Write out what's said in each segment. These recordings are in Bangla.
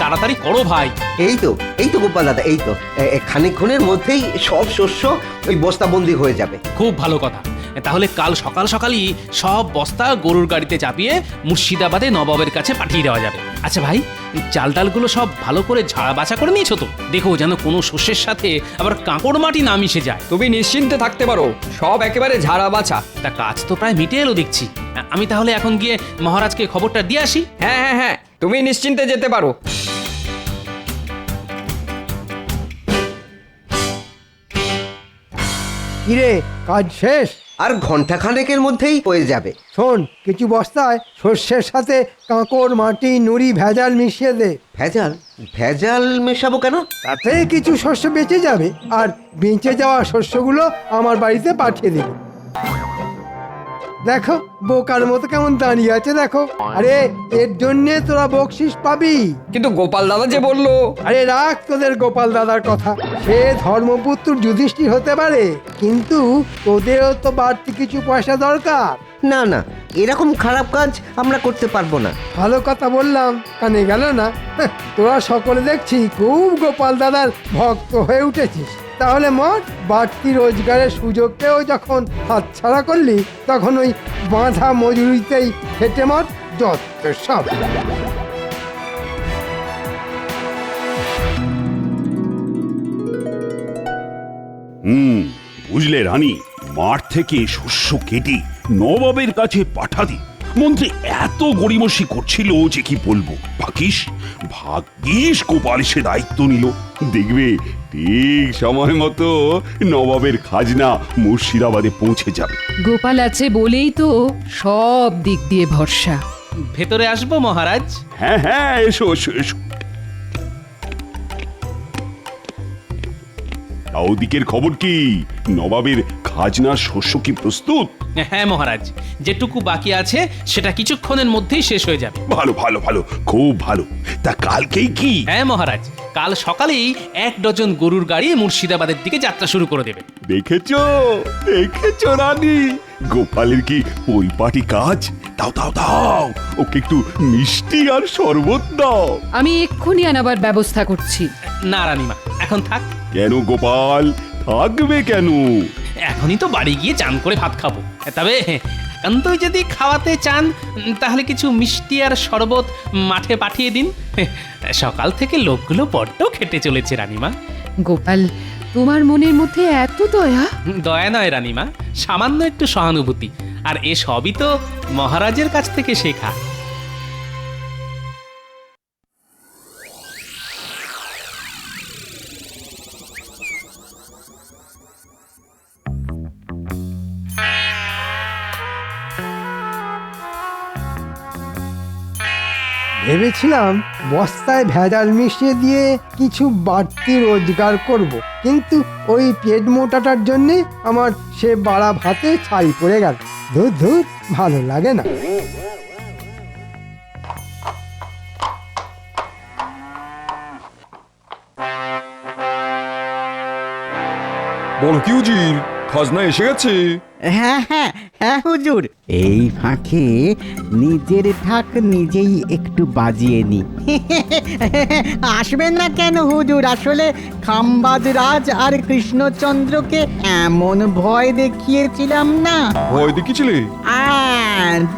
তাড়াতাড়ি করো ভাই। এই তো গোপাল দাদা, এই তো খানিকক্ষণের মধ্যেই সব শস্য ওই বস্তাবন্দি হয়ে যাবে। খুব ভালো কথা। তাহলে কাল সকাল সকালই সব বস্তা গরুর গাড়িতে চাপিয়ে মুর্শিদাবাদে নবাবের কাছে পাঠিয়ে দেওয়া যাবে। আচ্ছা ভাই, চাল ডালগুলো সব ভালো করে ঝাড়া বাছা করে নিয়েছো তো? দেখো যেন কোনো শস্যের সাথে আবার কাঁকড় মাটি না মিশে যায়। তুমি নিশ্চিন্তে থাকতে পারো, সব একেবারে ঝাড়া বাছা। তা কাজ তো প্রায় মিটে এলো দেখছি। আমি তাহলে এখন গিয়ে মহারাজকে খবরটা দিয়ে আসি। হ্যাঁ হ্যাঁ হ্যাঁ, তুমি নিশ্চিন্তে যেতে পারো। কিরে, কাজ শেষ? আর ঘন্টাখানেকের মধ্যেই হয়ে যাবে। শোন, কিছু বস্তায় শস্যের সাথে কাঁকড় মাটি নুড়ি ভেজাল মিশিয়ে দে। ভেজাল? ভেজাল মেশাবো কেন? তাতে কিছু শস্য বেঁচে যাবে, আর বেঁচে যাওয়া শস্যগুলো আমার বাড়িতে পাঠিয়ে দেবে। দেখো বোকার মতো কেমন দাঁড়িয়ে আছে দেখো। আরে এর জন্যে তোরা বকশিস পাবি। কিন্তু গোপাল দাদা যে বললো। আরে রাখ তোদের গোপাল দাদার কথা। সে ধর্মপুত্র যুধিষ্ঠির হতে পারে, কিন্তু তোদেরও তো বাড়তি কিছু পয়সা দরকার। না না, এরকম খারাপ কাজ আমরা করতে পারবো না। ভালো কথা বললাম, কানে গেল না? তোরা সকলে দেখছি খুব গোপাল দাদার ভক্ত হয়ে উঠেছিস। তাহলে মোট বাড়তি রোজগারের সুযোগকেও যখন হাতছাড়া করলি, তখন ওই বাঁধা মজুরিতেই খেটে মত যত সব। বুঝলে রানী, মাঠ থেকে শস্য কেটে নবাবের কাছে পাঠাতে মন্ত্রী এত গড়িমসি করছিল যে কি বলবো। ভাগ্যিস গোপাল সে দায়িত্ব নিল। দেখবে ঠিক সময় মতো নবাবের খাজনা মুর্শিদাবাদে পৌঁছে যাবে। গোপাল আছে বলেই তো সব দিক দিয়ে ভরসা। ভেতরে আসবো মহারাজ? হ্যাঁ হ্যাঁ, এসো এসো এসো। ওদিকের খবর কি? নবাবের খাজনার শস্য কি প্রস্তুত? হ্যাঁ মহারাজ, যেটুকু বাকি আছে সেটা কিছুক্ষণের মধ্যেই শেষ হয়ে যাবে। ভালো ভালো ভালো, খুব ভালো। তা কালকেই কি? হ্যাঁ মহারাজ, কাল সকালেই 1 ডজন গরুর গাড়ি মুর্শিদাবাদের দিকে যাত্রা শুরু করে দেবে। দেখেছো দেখেছো রানী, গোপালের কি পরিপাটি কাজ। দাও দাও দাও, ওকে একটু মিষ্টি আর শরবত দাও। আমি এক্ষুনি আনাবার ব্যবস্থা করছি। না রানীমা, এখন থাক। কেন গোপাল, থাকবে কেন? এখনই তো বাড়ি গিয়ে চান করে ভাত খাবো। তবে একান্তই যদি খাওয়াতে চান, তাহলে কিছু মিষ্টি আর শরবত মাঠে পাঠিয়ে দিন। সকাল থেকে লোকগুলো বড্ড খেটে চলেছে রানীমা। গোপাল, তোমার মনের মধ্যে এত দয়া? দয়া নয় রানীমা, সামান্য একটু সহানুভূতি। আর এ সবই তো মহারাজের কাছ থেকে শেখা। ভেবেছিলাম বস্তায় ভেজাল মিশিয়ে দিয়ে কিছু বাড়তি রোজগার করব, কিন্তু ওই পেট মোটাটার জন্যে আমার সে বাড়া ভাতে ছাই পড়ে গেল। ধুর ধুর, ভালো লাগে না। বল কি উজির, খাজনা এসে গেছে? হ্যাঁ হ্যাঁ হ্যাঁ হুজুর, এই ফাঁকে নিজের ঢাক নিজেই একটু বাজিয়ে নি। আসবেন না কেন হুজুর? আসলে খাম্বাজ রাজ আর কৃষ্ণচন্দ্রকে এমন ভয় দেখিয়েছিলাম না। ভয় দেখিয়েছিলে?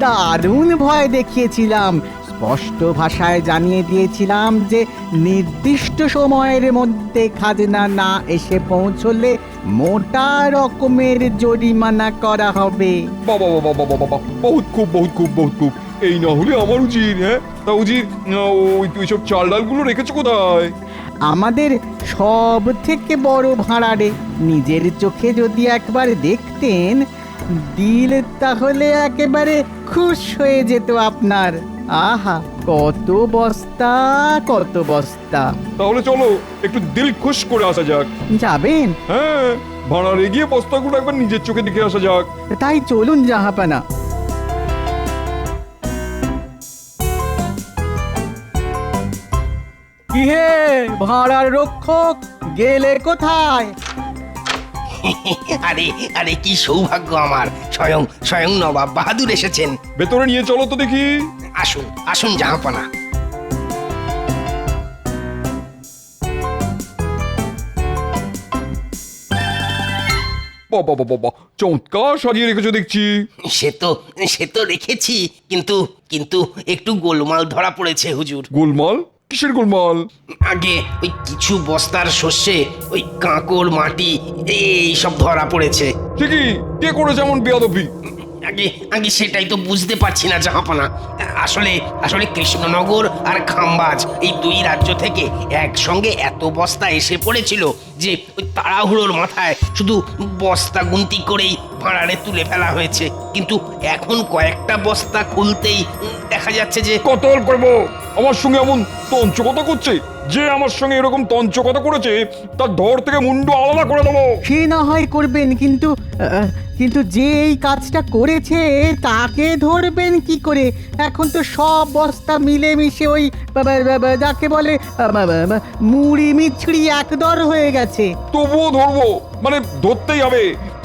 দারুণ ভয় দেখিয়েছিলাম। স্পষ্ট ভাষায় জানিয়ে দিয়েছিলাম যে নির্দিষ্ট সময়ের মধ্যে খাজনা না এসে পৌঁছলে মোটা রকমের জরিমানা করা হবে। বাবা বাবা বাবা বাবা, বহুত খুব বহুত খুব বহুত খুব। এই না হলে আমার উজির। হ্যাঁ তা উজির, ওই তুই সব চাল ডালগুলো রেখেছো কোথায়? আমাদের সব থেকে বড় ভাড়ারে। নিজের চোখে যদি একবার দেখতেন দিল, তাহলে একেবারে খুশ হয়ে যেত আপনার। আহা, কত বস্তা কত বস্তা। তাহলে চলো একটু দিল খুশ করে আসা যাক। যাবেন? হ্যাঁ, ভাড়ারে গিয়ে বস্তাগুলো একবার নিজের চোখে দেখে আসা যাক। তাই চলুন জাহাপানা। কি হে ভাড়ার রক্ষক, গেলে কোথায়? আরে আরে, কি সৌভাগ্য আমার! স্বয়ং স্বয়ং নবাব বাহাদুর এসেছেন। ভেতরে নিয়ে চলো তো দেখি। আসুন আসুন জাহাপনা। বাবা বাবা বাবা, চমৎকার সাজিয়ে রেখেছো দেখছি। সে তো রেখেছি, কিন্তু কিন্তু একটু গোলমাল ধরা পড়েছে হুজুর। গোলমাল? কিসের গোলমাল? আগে ওই কিছু বস্তার শস্যে ওই কাঁকড় মাটি এই সব ধরা পড়েছে। ঠিকই, কে করেছে এমন বেয়াদবি? আগে আগে সেটাই তো বুঝতে পারছি না জাহাপানা। আসলে আসলে কৃষ্ণনগর আর খাম্বাজ এই দুই রাজ্য থেকে একসঙ্গে এত বস্তা এসে পড়েছিল যে ওই তাড়াহুড়োর মাথায় শুধু বস্তা গুনতি করেই ভাঁড়ারে তুলে ফেলা হয়েছে। কিন্তু এখন কয়েকটা বস্তা খুলতেই দেখা যাচ্ছে যে কতল করবো? আমার সঙ্গে এমন তঞ্চকতা করছে? যে আমার সঙ্গে এরকম তঞ্চকতা করেছে তার ধর থেকে মুন্ডু আলাদা করে দেবো। সে না হয় করবেন, কিন্তু কিন্তু যে এই কাজটা করেছে তাকে ধরবেন কি করে? এখন তো সব বস্তা মিলেমিশে ওই যাকে বলে মুড়ি মিছড়ি একদর হয়ে গেছে। তবুও ধরবো, মানে ধরতেই হবে।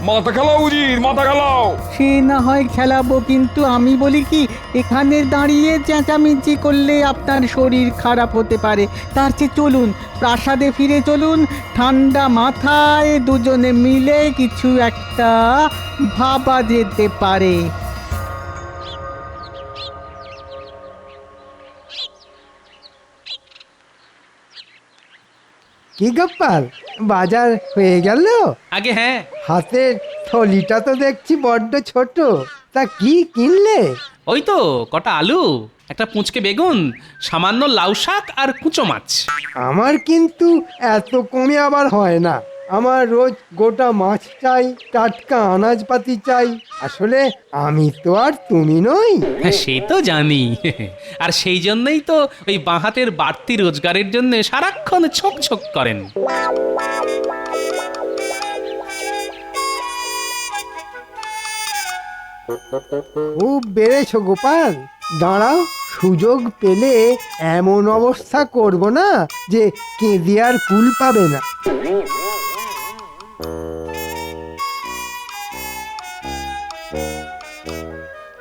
মাথা খেলাও উজির, মাথা খেলাও। সে না হয় খেলাবো, কিন্তু আমি বলি কি, এখানে দাঁড়িয়ে চেঁচামেচি করলে আপনার শরীর খারাপ হতে পারে। তার চেয়ে চলুন প্রাসাদে ফিরে চলুন, ঠান্ডা মাথায় দুজনে মিলে কিছু একটা ভাবা যেতে পারে। কি গোপাল, বাজার হয়ে গেল? আগে হ্যাঁ, হাতের থলিটা তো দেখছি বড্ড ছোট, তা কি কিনলে? ওই তো কটা আলু, একটা পুঁচকে বেগুন, সামান্য লাউ শাক আর কুচো মাছ। আমার কিন্তু এত কমে আবার হয় না। আমার রোজ গোটা মাছ চাই, টাটকা আনাজপাতি চাই। আসলে আমি তো আর তুমি নই। হ্যাঁ সে তো জানি, আর সেই জন্যই তো ওই বাঁ হাতের বাড়তি রোজগারের জন্য সারাক্ষণ ছোক ছোক করেন। খুব বেড়েছো গোপাল, দাঁড়াও, সুযোগ পেলে এমন অবস্থা করব না যে কেঁদে আর কুল পাবে না।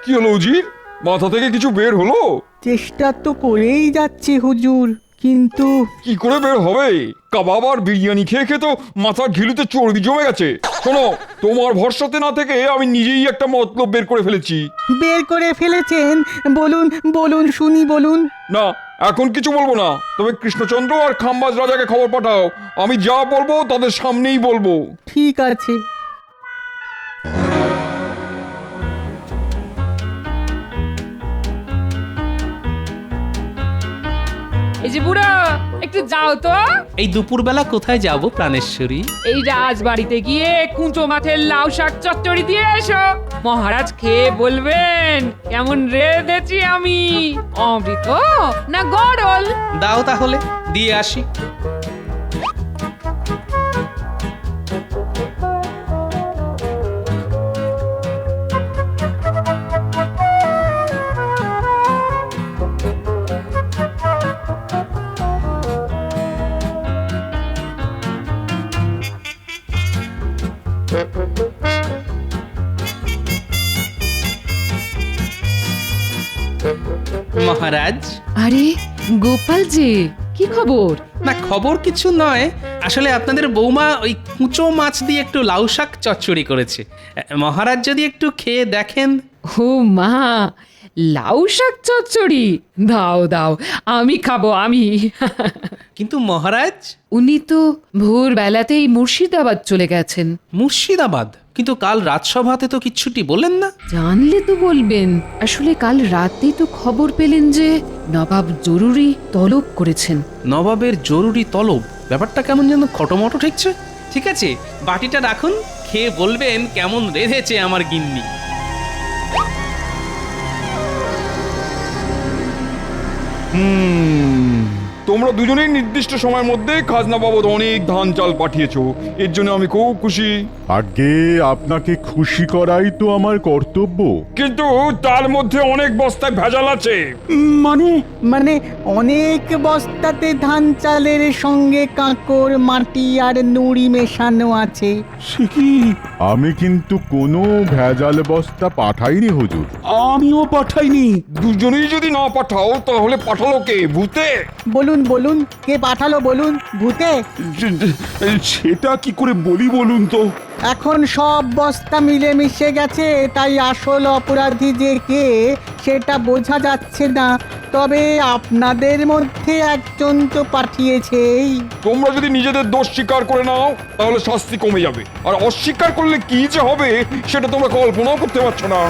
কি হলো উজির, মাথা থেকে কিছু বের হলো? চেষ্টা তো করেই যাচ্ছি হুজুর, কিন্তু কি করে বের হবে? কাবাব আর বিরিয়ানি খেয়ে খেয়ে তো মাথার ঘিলুতে চর্বি জমে গেছে। শোনো, তোমার ভরসাতে না থেকে আমি নিজেই একটা মতলব বের করে ফেলেছি। বের করে ফেলেছেন? বলুন বলুন শুনি, বলুন। না, এখন কিছু বলবো না, তবে কৃষ্ণচন্দ্র আর খাম্বাজ রাজাকে খবর পাঠাও। আমি যা বলবো তাদের সামনেই বলবো। ঠিক আছে। এই যে বুড়ো, একটু যাও তো। এই দুপুরবেলা কোথায় যাব প্রাণেশ্বরী? এই রাজবাড়িতে গিয়ে কুঁচো মাছের লাউ শাক চচ্চড়ি দিয়ে এসো। মহারাজ খেয়ে বলবেন কেমন রেঁধেছি আমি। অমৃত না গরল? দাও তাহলে, দিয়ে আসি। মহারাজ। আরে গোপাল যে, কি খবর? না খবর কিছু নয়, আসলে আপনাদের বৌমা ওই কুঁচো মাছ দিয়ে একটু লাউ শাক চচ্চড়ি করেছে। মহারাজ যদি একটু খেয়ে দেখেন। ও মা, লাউ শাক চচ্চড়ি? দাও দাও, আমি খাবো আমি। কিন্তু মহারাজ। উনি তো ভোরবেলাতেই মুর্শিদাবাদ চলে গেছেন। মুর্শিদাবাদ? কিন্তু কাল রাজসভাতে তো কিচ্ছুটি বললেন না। জানলে তো বলবেন। আসলে কাল রাতেই তো খবর পেলেন যে নবাব জরুরি তলব করেছেন। নবাবের জরুরি তলব? ব্যাপারটা কেমন যেন খটোমটো ঠেকছে। ঠিক আছে, বাটিটা রাখুন, খেয়ে বলবেন কেমন রেঁধেছে আমার গিন্নি। তোমরা দুজনেই নির্দিষ্ট সময়ের মধ্যে খাজনা বাবদ অনেক ধান চাল পাঠিয়েছো, এর জন্য আমি খুব খুশি। আগে আপনাকে খুশি করাই তো আমার কর্তব্য। কিন্তু তার মধ্যে অনেক বস্তায় ভেজাল আছে। মানে অনেক বস্তাতে ধান চালের সঙ্গে কাঁকড় মাটি আর নুড়ি মেশানো আছে। সে কি? আমি কিন্তু কোনো ভেজাল বস্তা পাঠাইনি হুজুর। আমিও পাঠাইনি। দুজনেই যদি না পাঠাও তাহলে পাঠালো কে? ভূতে? বলুন বলুন, কে পাঠালো বলুন? ভূতে? সেটা কি করে বলি বলুন তো? এখন সব বস্তা মিলেমিশে গেছে, তাই আসল অপরাধী যে কে সেটা বোঝা যাচ্ছে না। তবে আপনাদের মধ্যে একজন তো পাঠিয়েছেই। তোমরা যদি নিজেদের দোষ স্বীকার করে নাও তাহলে শাস্তি কমে যাবে, আর অস্বীকার করলে কি যে হবে সেটা তোমরা কল্পনাও করতে পারছো না।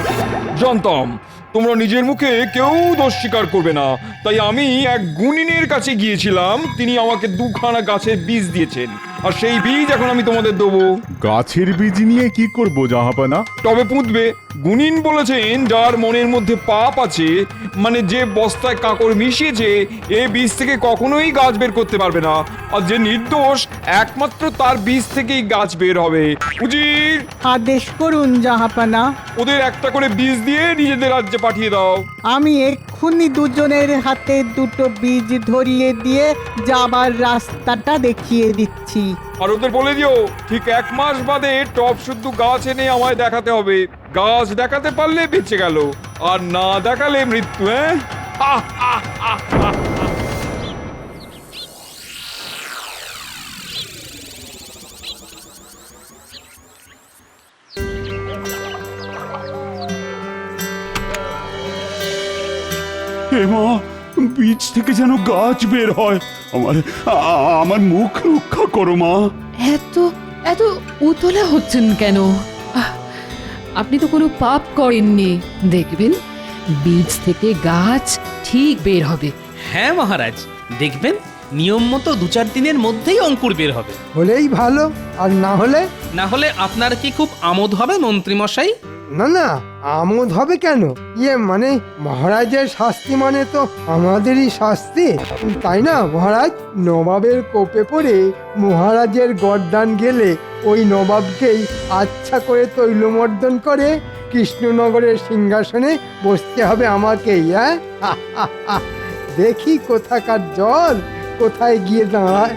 জানতাম তোমরা নিজের মুখে কেউ দোষ স্বীকার করবে না, তাই আমি এক গুণিনের কাছে গিয়েছিলাম। তিনি আমাকে 2খানা গাছের বীজ দিয়েছেন, আর সেই বীজ এখন আমি তোমাদের দেবো। গাছের বীজ নিয়ে কি করব জাহাপানা? তবে পুঁতবে। গুনিন বলেছেন যার মনের মধ্যে পাপ আছে, মানে যে বস্তায় কাকড় মিশিয়েছে, এ বীজ থেকে কখনোই গাছ বের করতে পারবে না, আর যে নির্দোষ একমাত্র তার বীজ থেকেই গাছ বের হবে। উজির, আদেশ করুন জাহাপানা। ওদের একটা করে বীজ দিয়ে নিজেদের রাজ্যে পাঠিয়ে দাও। আমি এক্ষুনি দুজনের হাতে 2টো বীজ ধরিয়ে দিয়ে যাবার রাস্তাটা দেখিয়ে দিচ্ছি। আর ওদের বলে দিও ঠিক 1 মাস বাদে টপ শুদ্ধ গাছ এনে আমায় দেখাতে হবে। গাছ দেখাতে পারলে বেঁচে গেল, আর না দেখালে মৃত্যু। হ্যাঁ, হা, হা, হা, হা। হে মা, বীজ থেকে যেন গাছ বের হয়। আমার মুখ রক্ষা করো মা। এত এত উতলা হচ্ছেন কেন? আহ, আপনি তো কোনো পাপ করেননি। দেখবেন বীজ থেকে গাছ ঠিক বের হবে। হ্যাঁ মহারাজ, দেখবেন নিয়ম মতো 2-4 দিনের মধ্যেই অঙ্কুর বের হবে। হলেই ভালো, আর না হলে? না হলে আপনার কি খুব আমোদ হবে মন্ত্রী মশাই? না না, আমোদ হবে কেন? মানে মহারাজের শাস্তি মানে তো আমাদেরই শাস্তি, তাই না মহারাজ? নবাবের কোপে পড়ে মহারাজের গর্দান গেলে ওই নবাবকেই আচ্ছা করে তৈলমর্দন করে কৃষ্ণনগরের সিংহাসনে বসতে হবে আমাকেই। হ্যাঁ, দেখি কোথাকার জল কোথায় গিয়ে দাঁড়ায়।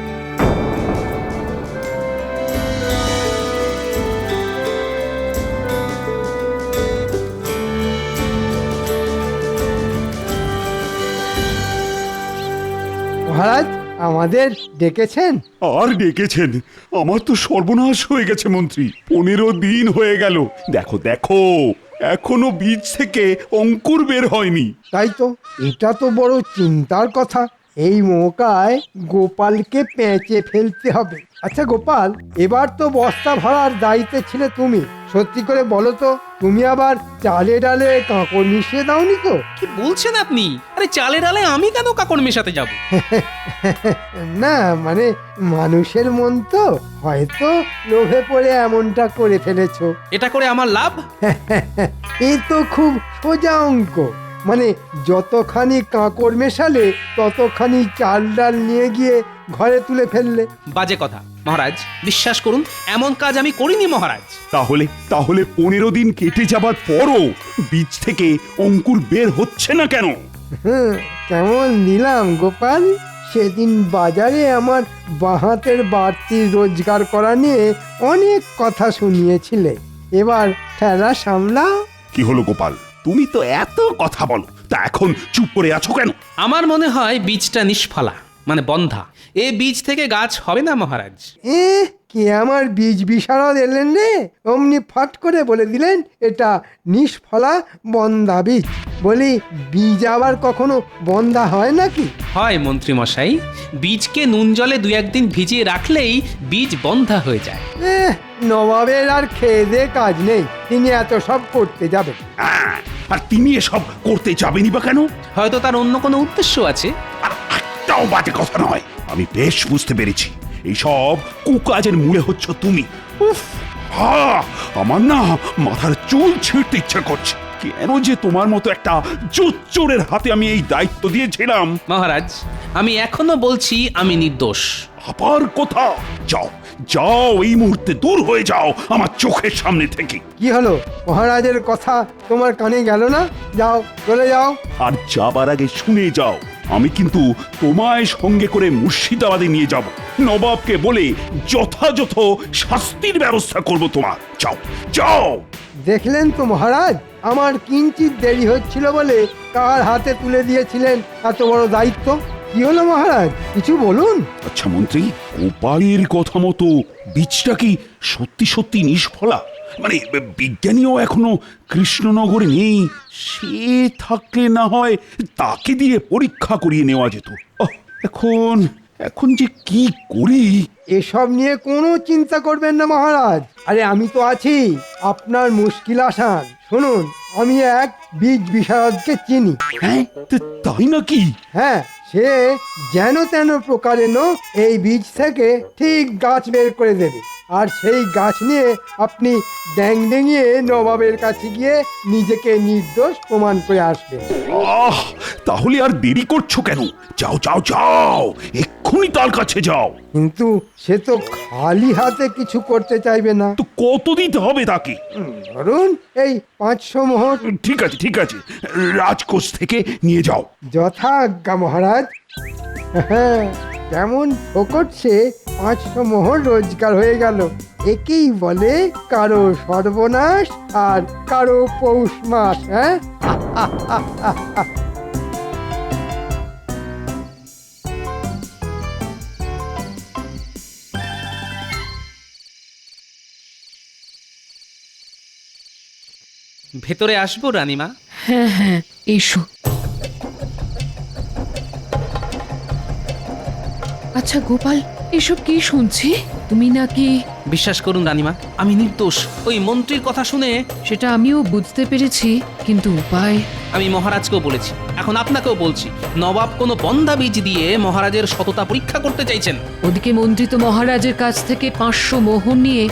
মহারাজ, আমাদের ডেকেছেন? আর ডেকেছেন? আমার তো সর্বনাশ হয়ে গেছে মন্ত্রী। 15 দিন হয়ে গেল। দেখো দেখো, এখনো বীজ থেকে অঙ্কুর বের হয়নি। তাই তো, এটা তো বড় চিন্তার কথা। এই মৌকায় গোপালকে পেঁচে ফেলতে হবে। আচ্ছা গোপাল, এবার তো বস্তা ভরার দায়িত্বে ছিলে তুমি। সত্যি করে বলো তো, তুমি আবার চালে ডালে কাঁকড় মিশিয়ে দাওনি তো? কি বলছেন আপনি? আরে চালে ডালে আমি কেন কাকড় মেশাতে যাব? না মানে মানুষের মন তো, হয়তো লোভে পড়ে এমনটা করে ফেলেছো। এটা করে আমার লাভ? এ তো খুব সোজা অঙ্ক। মানে যতখানি কাঁকড় মেশালে ততখানি চাল ডাল নিয়ে গিয়ে ঘরে তুলে ফেললে। বাজে কথা মহারাজ, বিশ্বাস করুন এমন কাজ আমি করিনি মহারাজ। তাহলে 15 দিন কেটে যাবার পরও বীজ থেকে অঙ্কুর বের হচ্ছে না কেন? কেমন দিলাম গোপাল? সেদিন বাজারে আমার বাহাতের বাড়তি রোজগার করা নিয়ে অনেক কথা শুনিয়েছিলে। এবার ঠেলা সামলাও। কি হলো গোপাল, তুমি তো এত কথা বলো, তা এখন চুপ করে আছো কেন? আমার মনে হয় বীজটা নিষ্ফলা, মানে বন্ধা। এ বীজ থেকে গাছ হবে না মহারাজ। কে আমার বীজ বিশারদ এলেন রে, অমনি ফট করে বলে দিলেন এটা নিষ্ফলা বন্ধা বীজ। বলি, বীজ আবার কখনো বন্ধা হয় নাকি? হয় মন্ত্রী মশাই, বীজকে নুন জলে 2-1 দিন ভিজিয়ে রাখলেই বীজ বন্ধা হয়ে যায়। নবাবের আর খেয়ে দে কাজ নেই, তিনি এত সব করতে যাবেন। আর তিনি এসব করতে যাবেনি বা কেন? হয়তো তার অন্য কোনো উদ্দেশ্য আছে। আর একটাও বাজে কথা নয়, আমি বেশ বুঝতে পেরেছি। এইসব কুকাজের মূলে হচ্ছে তুমি। উফ, আমার না মাথার চুল ছিঁড়তে ইচ্ছা করছে। কেন যে তোমার মতো একটা জোচ্চোরের হাতে আমি এই দায়িত্ব দিয়েছিলাম। মহারাজ, আমি এখনো বলছি আমি নির্দোষ। আবার কোথা? যাও যাও, এই মুহূর্তে দূর হয়ে যাও আমার চোখের সামনে থেকে। কি হলো, মহারাজের কথা তোমার কানে গেল না? যাও, চলে যাও। আর যাবার আগে শুনে যাও, আমি কিন্তু তোমায় সঙ্গে করে মুর্শিদাবাদে নিয়ে যাব। নবাবকে বলে যথাযথ শাস্তির ব্যবস্থা করব তোমার। যাও যাও। দেখলেন তো মহারাজ, আমার কিঞ্চিত দেরি হচ্ছিল বলে কার হাতে তুলে দিয়েছিলেন এত বড় দায়িত্ব। কি হলো মহারাজ, কিছু বলুন। আচ্ছা মন্ত্রী, গোপালের কথা মতো বীজটা কি সত্যি সত্যি নিষ্ফলা? মানে বিজ্ঞানীও এখনো কৃষ্ণনগরে নেই, সে থাকলে না হয় তাকে দিয়ে পরীক্ষা করিয়ে নেওয়া যেত। এখন এখন যে কি করি? এসব নিয়ে কোনো চিন্তা করবেন না মহারাজ, আরে আমি তো আছি, আপনার মুশকিল আসান। শুনুন, আমি এক বীজ বিশারদকে চিনি। হ্যাঁ, তাই নাকি? হ্যাঁ, সে যেন তেন প্রকারেণ এই বীজ থেকে ঠিক গাছ বের করে দেবে, আর সেই গাছ নিয়ে আপনি ড্যাং ডেঙিয়ে নবাবের কাছে গিয়ে নিজেকে নির্দোষ প্রমাণ করে আসবেন। আহ, তাহলে আর দেরি করছো কেন? যাও যাও যাও, এক্ষুনি তার কাছে যাও। কিন্তু সে তো খালি হাতে কিছু করতে চাইবে না। তো কত দিতে হবে তাকে? ধরুন এই 500 মোহর। ঠিক আছে ঠিক আছে, রাজকোষ থেকে নিয়ে যাও। যথাজ্ঞা মহারাজ। হ্যাঁ, কেমন ফোকটছে 500 মোহর রোজগার হয়ে গেল। একেই বলে কারো সর্বনাশ আর কারো পৌষ মাস। হ্যাঁ, ভেতরে আসবো রানীমা? হ্যাঁ হ্যাঁ, এসো। আচ্ছা গোপাল, এসব কি শুনছি? তুমি নাকি? বিশ্বাস করুন রানীমা, আমি নির্দোষ। ওই মন্ত্রীর কথা শুনে সেটা আমিও বুঝতে পেরেছি, কিন্তু উপায়? আমি মহারাজকেও বলেছি, এখন আপনাকেও বলছি, নবাব কোনো বন্ধা বীজ দিয়ে মহারাজের সততা পরীক্ষা করতে চাইছেন। ওদিকে মন্ত্রী তো মহারাজের কাছ থেকে 500 মোহর নিয়ে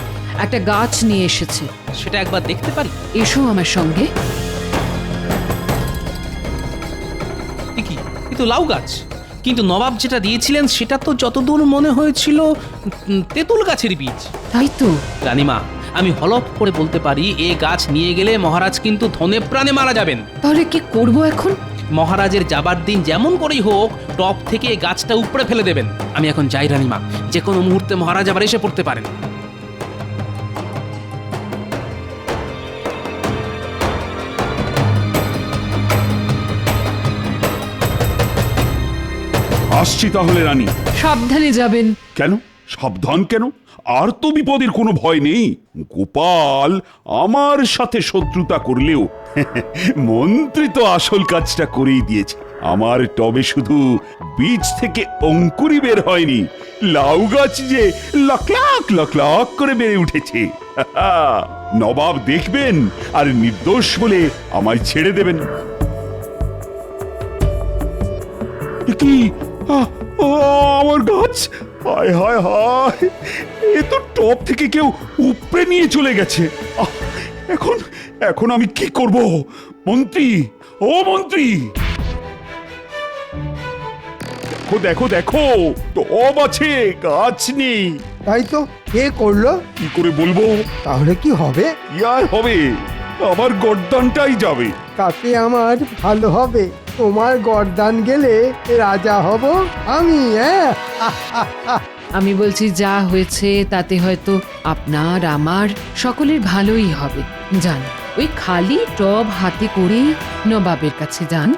একটা গাছ নিয়ে এসেছে। সেটা একবার দেখতে পারি? এসো আমার সঙ্গে। কি, কিন্তু লাউ গাছ। কিন্তু নবাব যেটা দিয়েছিলেন সেটা তো যতদূর মনে হয়েছিল তেঁতুল গাছের বীজ। তাই তো রানীমা, আমি হলফ করে বলতে পারি, এ গাছ নিয়ে গেলে মহারাজ কিন্তু ধনে প্রাণে মারা যাবেন। তাহলে কি করব এখন? মহারাজের যাবার দিন যেমন করেই হোক টপ থেকে এই গাছটা উপড়ে ফেলে দেবেন। আমি এখন যাই রানীমা, যে কোনো মুহূর্তে মহারাজ আবার এসে পড়তে পারেন। আসছি তাহলে রানী। সাবধানে যাবেন। কেন সাবধান কেন? আর তো বিপদের কোনো ভয় নেই। গোপাল আমার সাথে শত্রুতা করলেও মন্ত্রী তো আসল কাজটা করেই দিয়েছে। আমার টবে শুধু বীজ থেকে অঙ্কুরি বের হয়নি, লাউ গাছ যে লাখ লাখ লাখ লাখ করে বেড়ে উঠেছে। নবাব দেখবেন আর নির্দোষ বলে আমায় ছেড়ে দেবেন। কি আমার গাছ? হায় হায় হায়, এ তো টপ থেকে কেউ উপড়ে নিয়ে চলে গেছে। এখন এখন আমি কি করব? মন্ত্রী, ও মন্ত্রী, দেখো দেখো দেখো, টব আছে, গাছ নেই। তাই তো, কে করলো? কি করে বলবো? তাহলে কি হবে? ইয়ার হবে, আমার গর্দানটাই যাবে। তাতে আমার ভালো হবে। তোমার গর্দান গেলে রাজা হব আমি। হ্যাঁ, আমি বলছি, যা হয়েছে তাতে হয়তো আপনার আমার সকলের ভালোই হবে। যান, ওই খালি টব হাতে করে নবাবের কাছে যান।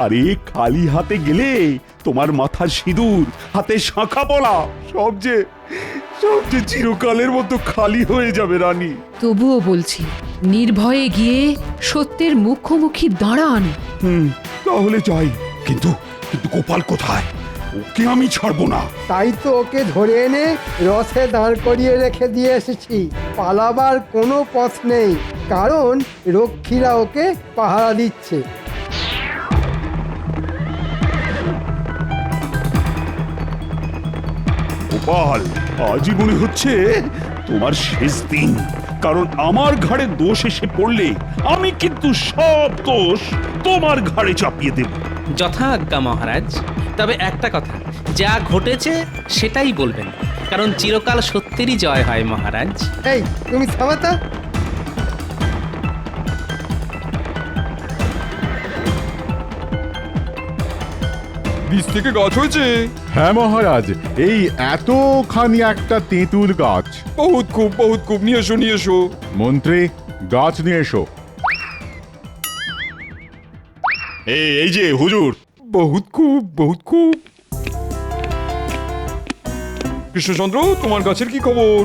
আরে খালি হাতে গেলে তোমার মাথার সিঁদুর, হাতে শাঁখা পলা সব যে চিরকালের মতো খালি হয়ে যাবে রানী। তবুও বলছি, নির্ভয়ে গিয়ে সত্যের মুখোমুখি দাঁড়ান। তাহলে যাই। কিন্তু কিন্তু গোপাল কোথায়? ওকে আমি ছাড়বো না। তাই তো ওকে ধরে এনে রথে দাঁড় করিয়ে রেখে দিয়ে এসেছি। পালাবার কোনো পথ নেই, কারণ রক্ষীরা ওকে পাহারা দিচ্ছে। গোপাল, আজই মনে হচ্ছে তোমার শেষ দিন, কারণ আমার ঘাড়ে দোষ এসে পড়লে আমি কিন্তু সব দোষ তোমার ঘাড়ে চাপিয়ে দেব। যথাজ্ঞা মহারাজ। তবে একটা কথা, যা ঘটেছে সেটাই বলবেন, কারণ চিরকাল সত্যেরই জয় হয় মহারাজ। এই তুমি থামাতা। বীজ থেকে গাছ হয়েছে। হ্যাঁ মহারাজ, এই এতখানি একটা তেঁতুল গাছ। বহুত খুব, নিয়ে এসো নিয়ে এসো। মন্ত্রী, গাছ নিয়ে এসো। এই যে হুজুর। বহুত খুব কৃষ্ণচন্দ্র, তোমার গাছের কি খবর?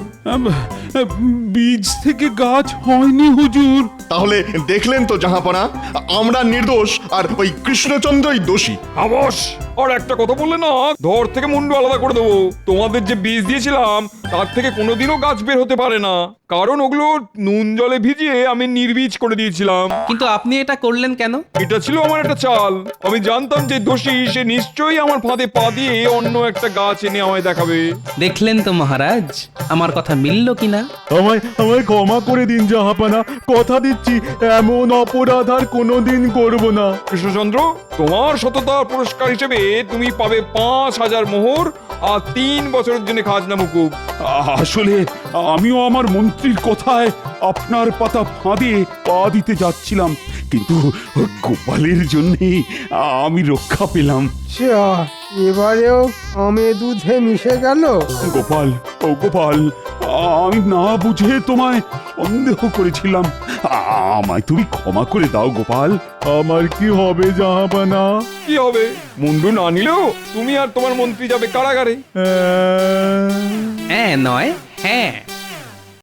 বীজ থেকে গাছ হয়নি হুজুর। তাহলে দেখলেন তো জাহাপনা, আমরা নির্দোষ আর ওই কৃষ্ণচন্দ্রই দোষী। খামোশ! আর একটা কথা বললে না, ধর থেকে মুন্ডু আলাদা করে দেবো। তোমাদের যে বীজ দিয়েছিলাম তার থেকে কোনোদিনও গাছ বের হতে পারে না, কারণ ওগুলো নুন জলে ভিজিয়ে আমি নির্বীজ করে দিয়েছিলাম। কিন্তু আপনি এটা করলেন কেন? এটা ছিল আমার একটা চাল। আমি জানতাম যে দোষী সে নিশ্চয়ই আমার ফাঁদে পা দিয়ে অন্য একটা গাছ এনে আমায় দেখাবে। দেখলেন তো মহারাজ, আমার কথা মিলল কিনা? আমায় ক্ষমা করে দিন জাহাপানা, কথা দিচ্ছি এমন অপরাধ আর কোনোদিন করব না। কৃষ্ণচন্দ্র, তোমার সততার পুরস্কার হিসেবে তুমি পাবে ৫,০০০ মোহর আর ৩ বছরের জন্য খাজনা মুকুব। আসলে আমিও আমার মন্ত্রীর কথায় আপনার পাতা ফাঁদে পা দিতে যাচ্ছিলাম, কিন্তু গোপালের জন্যই আমি রক্ষা পেলাম। যা, এবারেও আমে দুধে মিশে গেল। গোপাল, ও গোপাল, আমি না বুঝে তোমায় সন্দেহ করেছিলাম। আমায় তুমি ক্ষমা করে দাও গোপাল। আমার কি হবে জাহাপানা? কি হবে? মুন্ডু না নিলেও তুমি আর তোমার মন্ত্রী যাবে কারাগারে। হ্যাঁ নয় হ্যাঁ।